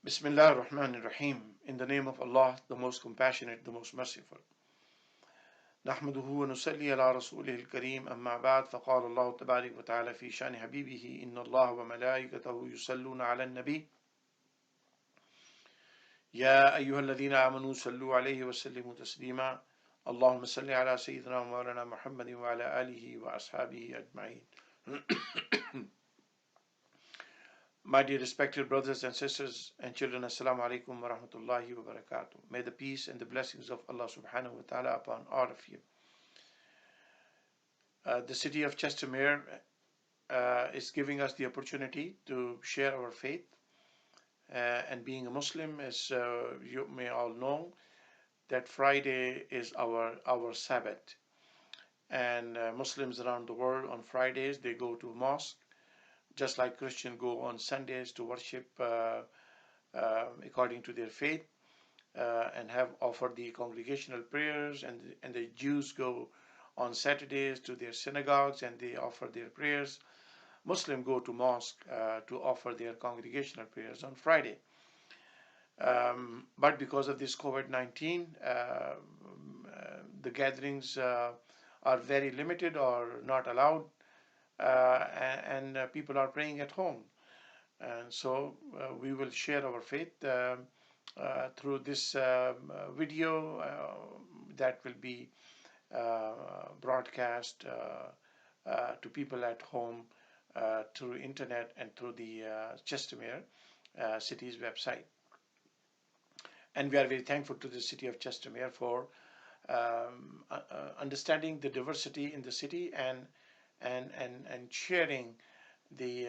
Bismillah ar-Rahman ar-Rahim. In the name of Allah, the most compassionate, the most merciful. نحمده ونصلي على رسوله الكريم أما بعد فقال الله تبارك وتعالى في شأن حبيبه إن الله وملائكته يصلون على النبي يا أيها الذين آمنوا صلوا عليه وسلموا تسليما اللهم صل على سيدنا ومولانا محمد وعلى آله وأصحابه أجمعين. My dear respected brothers and sisters and children, Assalamu alaikum wa rahmatullahi wa barakatuh. May the peace and the blessings of Allah subhanahu wa ta'ala upon all of you. The city of Chestermere is giving us the opportunity to share our faith. And being a Muslim, as you may all know, that Friday is our Sabbath. And Muslims around the world on Fridays, they go to mosque, just like Christians go on Sundays to worship according to their faith and have offered the congregational prayers, and the Jews go on Saturdays to their synagogues and they offer their prayers. Muslims go to mosque to offer their congregational prayers on Friday. But because of this COVID-19, the gatherings are very limited or not allowed, and people are praying at home. And so we will share our faith through this video that will be broadcast to people at home through internet and through the Chestermere city's website. And we are very thankful to the city of Chestermere for understanding the diversity in the city and sharing the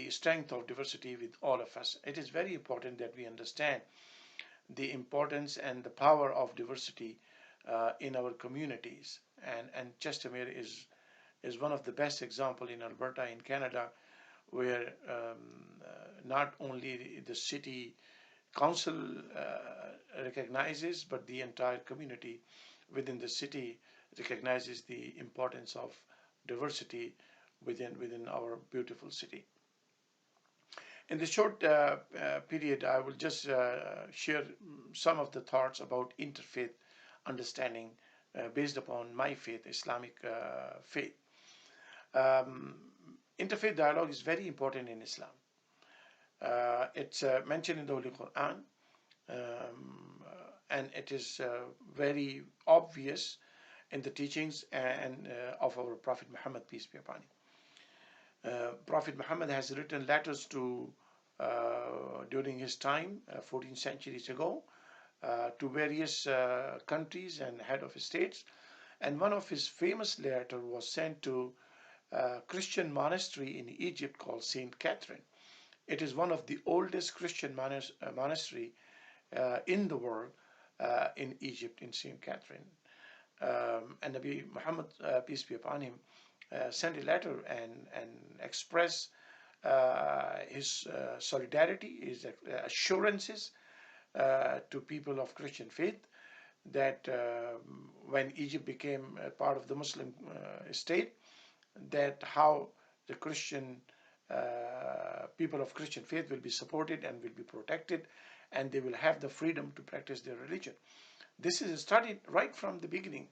strength of diversity with all of us. It is very important that we understand the importance and the power of diversity in our communities. And Chestermere is one of the best example in Alberta, in Canada, where not only the city council recognizes, but the entire community within the city recognizes the importance of diversity within our beautiful city. In the short period, I will just share some of the thoughts about interfaith understanding based upon my faith, Islamic faith. Interfaith dialogue is very important in Islam. It's mentioned in the Holy Quran, and it is very obvious in the teachings and of our Prophet Muhammad, peace be upon him. Prophet Muhammad has written letters to during his time, 14 centuries ago, to various countries and head of states, and one of his famous letters was sent to a Christian monastery in Egypt called Saint Catherine. It is one of the oldest Christian monastery in the world, in Egypt, in Saint Catherine. And Nabi Muhammad, peace be upon him, sent a letter and expressed his solidarity, his assurances to people of Christian faith that when Egypt became a part of the Muslim state, that how the Christian people of Christian faith will be supported and will be protected, and they will have the freedom to practice their religion. This is studied right from the beginning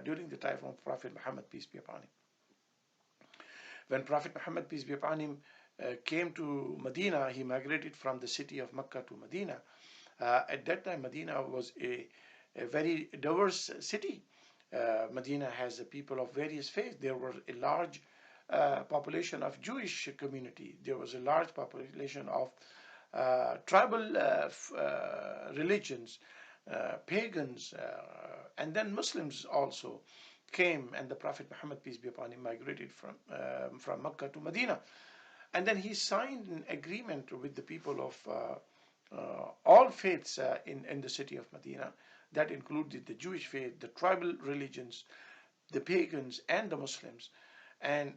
during the time of Prophet Muhammad, peace be upon him. When Prophet Muhammad, peace be upon him, came to Medina, he migrated from the city of Mecca to Medina. At that time, Medina was a very diverse city. Medina has a people of various faiths. There was a large population of Jewish community. There was a large population of tribal religions, pagans, and then Muslims also came, and the Prophet Muhammad, peace be upon him, migrated from Mecca to Medina. And then he signed an agreement with the people of all faiths in the city of Medina. That included the Jewish faith, the tribal religions, the pagans, and the Muslims. And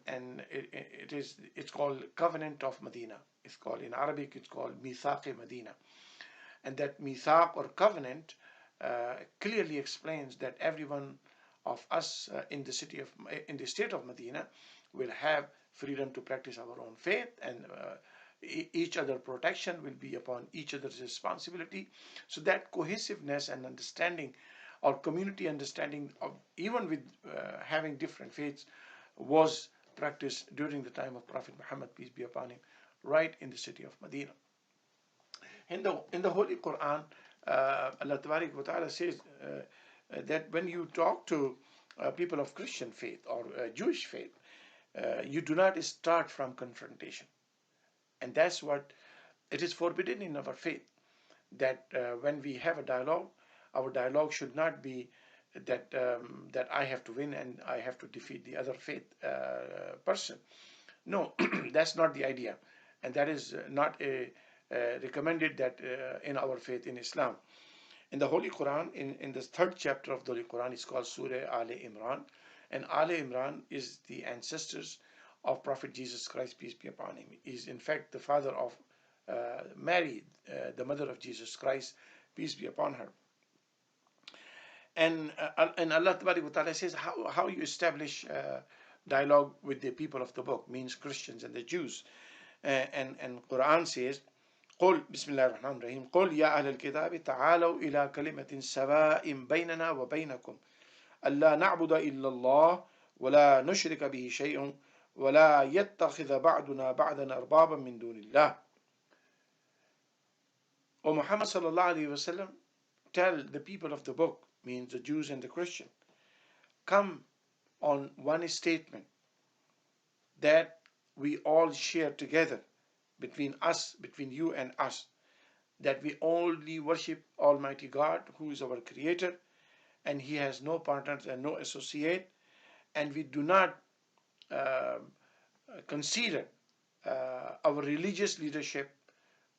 it's called Covenant of Medina. It's called, in Arabic, it's called Mithaq Medina. And that Mithaq or covenant clearly explains that everyone of us in the state of Medina will have freedom to practice our own faith, and each other protection will be upon each other's responsibility. So that cohesiveness and understanding, or community understanding of, even with having different faiths, was practiced during the time of Prophet Muhammad, peace be upon him, right in the city of Medina. In the Holy Quran, Allah Tabarak wa Ta'ala says that when you talk to people of Christian faith or Jewish faith, you do not start from confrontation. And that's what it is forbidden in our faith, that when we have a dialogue, our dialogue should not be that I have to win and I have to defeat the other faith person. No, that's not the idea, and that is not recommended that in our faith in Islam. In the Holy Quran, in the third chapter of the Holy Quran, it's called Surah Al Imran, and Al Imran is the ancestors of Prophet Jesus Christ, peace be upon him. He is in fact the father of Mary, the mother of Jesus Christ, peace be upon her. And Allah Ta'ala says how you establish dialogue with the people of the book, means Christians and the Jews. And Quran says, قل بسم الله الرحمن الرحيم قل يا أهل الكتاب تعالوا إلى كلمة سواء بيننا وبينكم ألا نعبد إلا الله ولا نشرك به شيء ولا يتخذ بعضنا بعضا أربابا من دون الله. O Muhammad sallallahu alayhi wasallam, tell the people of the book, means the Jews and the Christian, come on one statement, that we all share together between us, between you and us, that we only worship Almighty God, who is our creator, and he has no partners and no associate, and we do not consider our religious leadership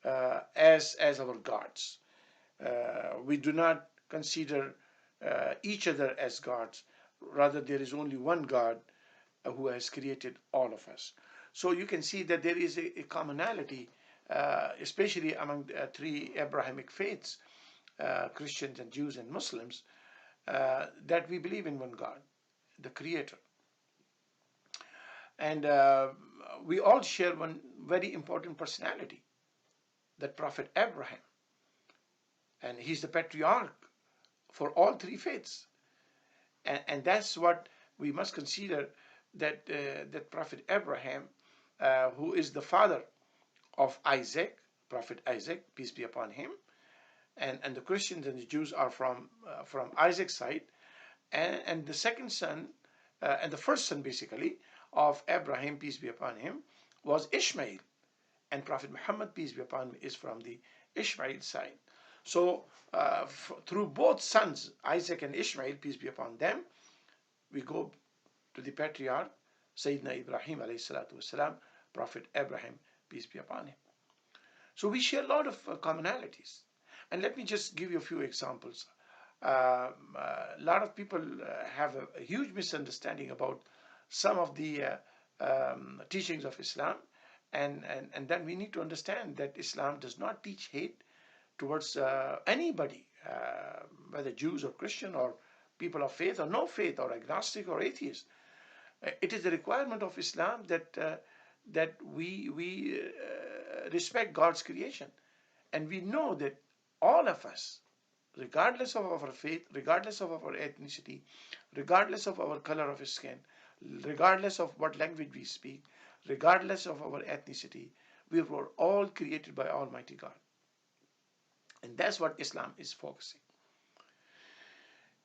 as our gods. We do not consider each other as gods. Rather, there is only one God who has created all of us. So you can see that there is a commonality, especially among three Abrahamic faiths, Christians and Jews and Muslims, that we believe in one God, the Creator. And we all share one very important personality, that Prophet Abraham. And he's the patriarch for all three faiths. And that's what we must consider, that that Prophet Abraham, who is the father of Isaac, Prophet Isaac, peace be upon him, and the Christians and the Jews are from Isaac's side, and the second son, and the first son basically of Abraham, peace be upon him, was Ishmael, and Prophet Muhammad, peace be upon him, is from the Ishmael side. So through both sons, Isaac and Ishmael, peace be upon them, we go to the patriarch Sayyidina Ibrahim alayhi salatu wasalam, Prophet Abraham, peace be upon him. So we share a lot of commonalities. And let me just give you a few examples. A lot of people have a huge misunderstanding about some of the teachings of Islam, and then we need to understand that Islam does not teach hate towards anybody, whether Jews or Christian or people of faith or no faith or agnostic or atheist. It is the requirement of Islam that we respect God's creation, and we know that all of us, regardless of our faith, regardless of our ethnicity, regardless of our color of skin, regardless of what language we speak, regardless of our ethnicity, we were all created by Almighty God. And that's what Islam is focusing.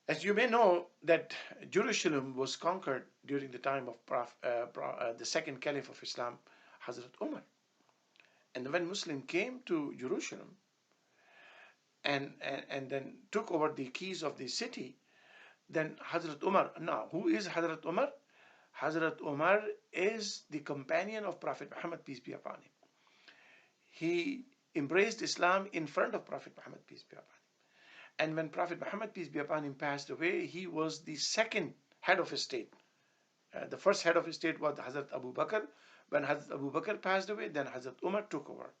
As you may know, that Jerusalem was conquered during the time of the second caliph of Islam, Hazrat Umar. And when Muslim came to Jerusalem and then took over the keys of the city, then Hazrat Umar, now who is Hazrat Umar? Hazrat Umar is the companion of Prophet Muhammad, peace be upon him. He embraced Islam in front of Prophet Muhammad, peace be upon him. And when Prophet Muhammad, peace be upon him, passed away, he was the second head of state. The first head of state was Hazrat Abu Bakr. When Hazrat Abu Bakr passed away, then Hazrat Umar took over.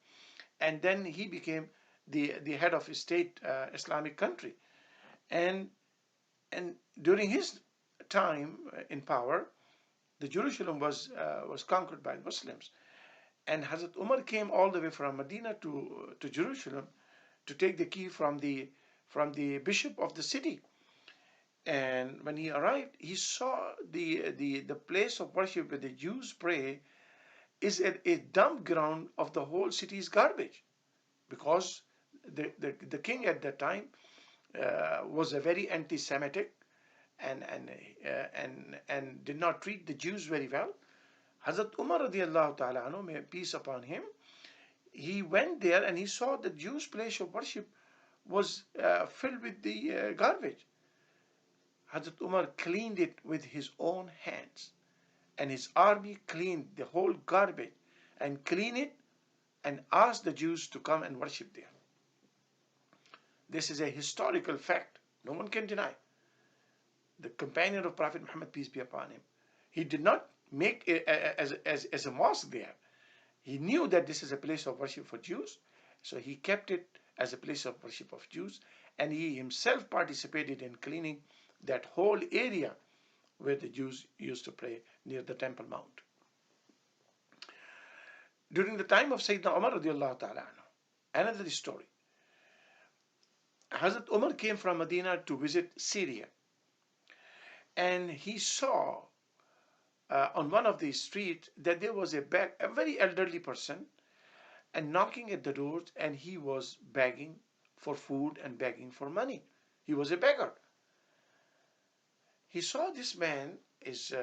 And then he became the head of state, Islamic country. And during his time in power, the Jerusalem was conquered by Muslims. And Hazrat Umar came all the way from Medina to Jerusalem to take the key from the bishop of the city. And when he arrived, he saw the place of worship where the Jews pray is a dump ground of the whole city's garbage, because the king at that time was a very anti-Semitic, and did not treat the Jews very well. Hazrat Umar radiallahu ta'ala anhu, may peace upon him, he went there and he saw the Jews' place of worship was filled with the garbage. Hazrat Umar cleaned it with his own hands, and his army cleaned the whole garbage and cleaned it and asked the Jews to come and worship there. This is a historical fact. No one can deny. The companion of Prophet Muhammad, peace be upon him, he did not make it as a mosque there. He knew that this is a place of worship for Jews, so he kept it as a place of worship of Jews, and he himself participated in cleaning that whole area where the Jews used to pray near the Temple Mount. During the time of Sayyidina Umar radiallahu ta'ala anhu, another story. Hazrat Umar came from Medina to visit Syria, and he saw on one of the streets that there was a very elderly person and knocking at the doors, and he was begging for food and begging for money. He was a beggar. He saw this man is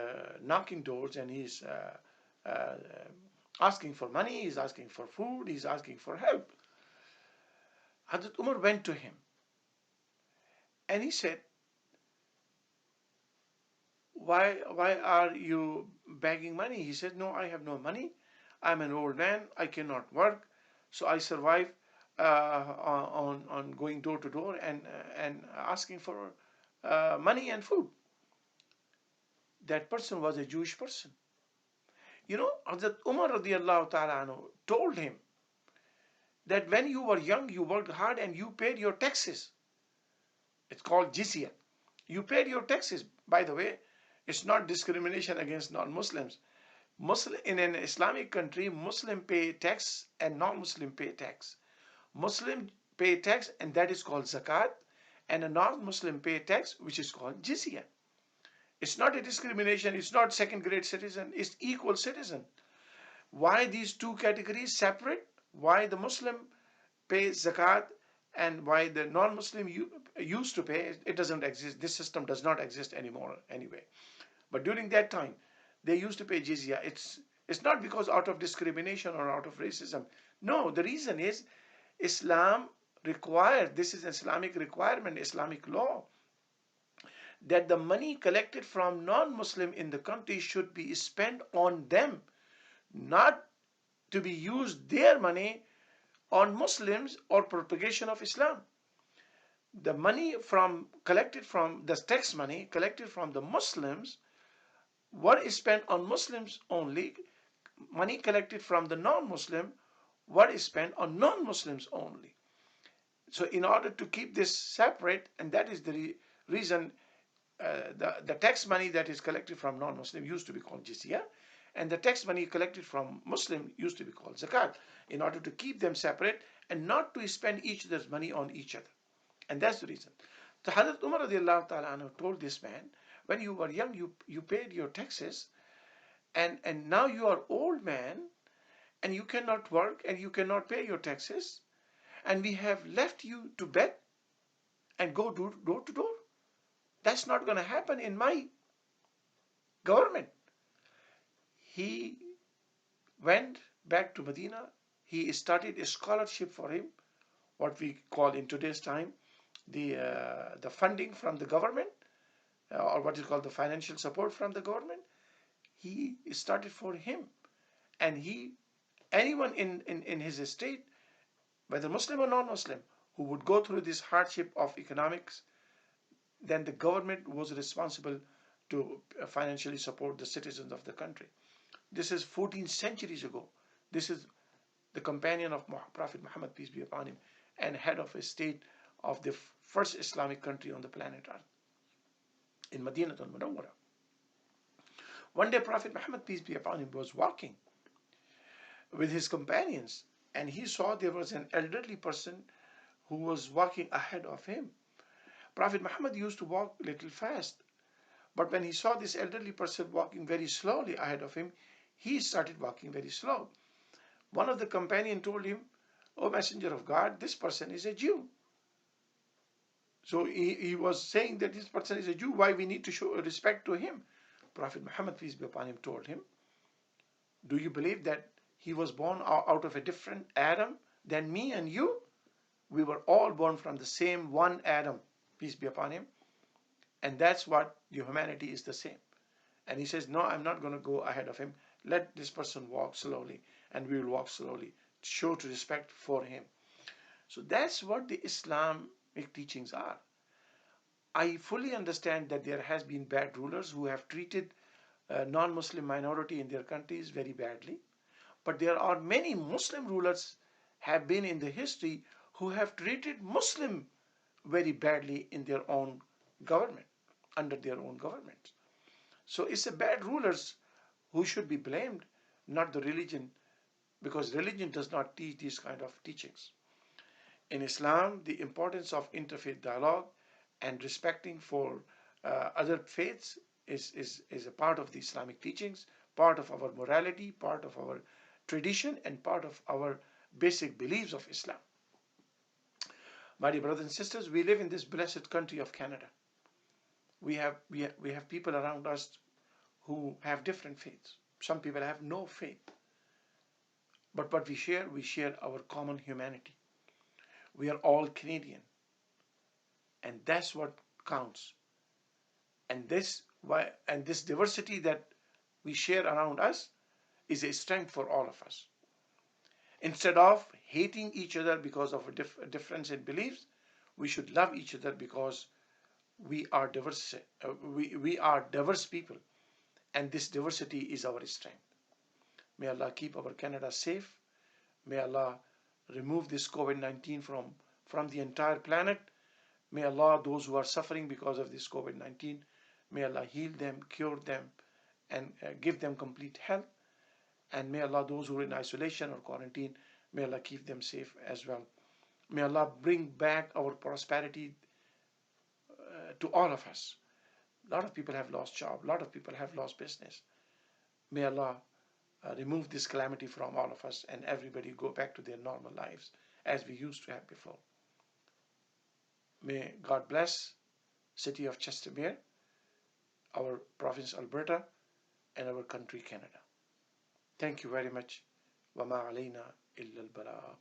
knocking doors, and he's asking for money, he's asking for food, he's asking for help. Hazrat Umar went to him and he said, why are you begging money? He said, no, I have no money. I'm an old man. I cannot work. So I survive on going door to door and asking for money and food. That person was a Jewish person. You know, Hazrat Umar radiallahu ta'ala anhu told him that when you were young, you worked hard and you paid your taxes. It's called jizya. You paid your taxes. By the way, it's not discrimination against non-Muslims. In an Islamic country, Muslim pay tax and non-Muslim pay tax. Muslim pay tax, and that is called zakat, and a non-Muslim pay tax, which is called jizya. It's not a discrimination. It's not second-grade citizen. It's equal citizen. Why these two categories separate? Why the Muslim pays zakat and why the non-Muslim used to pay? It doesn't exist. This system does not exist anymore anyway. But during that time, they used to pay jizya. It's not because out of discrimination or out of racism. No, the reason is Islam requires, this is an Islamic requirement, Islamic law, that the money collected from non-Muslim in the country should be spent on them, not to be used their money on Muslims or propagation of Islam. The money collected from the tax money collected from the Muslims, what is spent on Muslims only. Money collected from the non-Muslim, what is spent on non-Muslims only. So in order to keep this separate, and that is the reason the tax money that is collected from non-Muslim used to be called jizya, and the tax money collected from Muslim used to be called zakat, in order to keep them separate and not to spend each other's money on each other. And that's the reason. So Hazrat Umar radiallahu ta'ala anhu told this man, when you were young, you paid your taxes, and now you are old man, and you cannot work, and you cannot pay your taxes, and we have left you to beg and go door to door. That's not going to happen in my government. He went back to Medina. He started a scholarship for him, what we call in today's time the funding from the government, or what is called the financial support from the government. He started for him, and anyone in his estate, whether Muslim or non-Muslim, who would go through this hardship of economics, then the government was responsible to financially support the citizens of the country. This is 14 centuries ago. This is the companion of Prophet Muhammad, peace be upon him, and head of a state of the first Islamic country on the planet Earth, in Madinah al-Munawwarah. One day Prophet Muhammad, peace be upon him, was walking, with his companions, and he saw there was an elderly person who was walking ahead of him. Prophet Muhammad used to walk a little fast, but when he saw this elderly person walking very slowly ahead of him, he started walking very slow. One of the companions told him, "O Messenger of God, this person is a Jew." So he was saying that this person is a Jew, why we need to show respect to him? Prophet Muhammad, peace be upon him, told him, "Do you believe that he was born out of a different Adam than me and you? We were all born from the same one Adam, peace be upon him. And that's what the humanity is the same." And he says, "No, I'm not going to go ahead of him. Let this person walk slowly, and we will walk slowly. Show to respect for him." So that's what the Islamic teachings are. I fully understand that there has been bad rulers who have treated non-Muslim minority in their countries very badly. But there are many Muslim rulers have been in the history who have treated Muslim very badly in their own government, under their own government. So it's the bad rulers who should be blamed, not the religion, because religion does not teach these kind of teachings. In Islam, the importance of interfaith dialogue and respecting for other faiths is a part of the Islamic teachings, part of our morality, part of our tradition, and part of our basic beliefs of Islam. My dear brothers and sisters, we live in this blessed country of Canada. We have people around us who have different faiths. Some people have no faith. But what we share our common humanity. We are all Canadian. And that's what counts. And this diversity that we share around us is a strength for all of us. Instead of hating each other because of a difference in beliefs, we should love each other because we are diverse. We are diverse people, and this diversity is our strength. May Allah keep our Canada safe. May Allah remove this COVID-19 from the entire planet. May Allah, those who are suffering because of this COVID-19, may Allah heal them, cure them, and give them complete health. And may Allah, those who are in isolation or quarantine, may Allah keep them safe as well. May Allah bring back our prosperity to all of us. A lot of people have lost jobs. A lot of people have lost business. May Allah remove this calamity from all of us and everybody go back to their normal lives as we used to have before. May God bless City of Chestermere, our province Alberta, and our country Canada. Thank you very much. وَمَا عَلَيْنَا إِلَّا الْبَلَاغُ.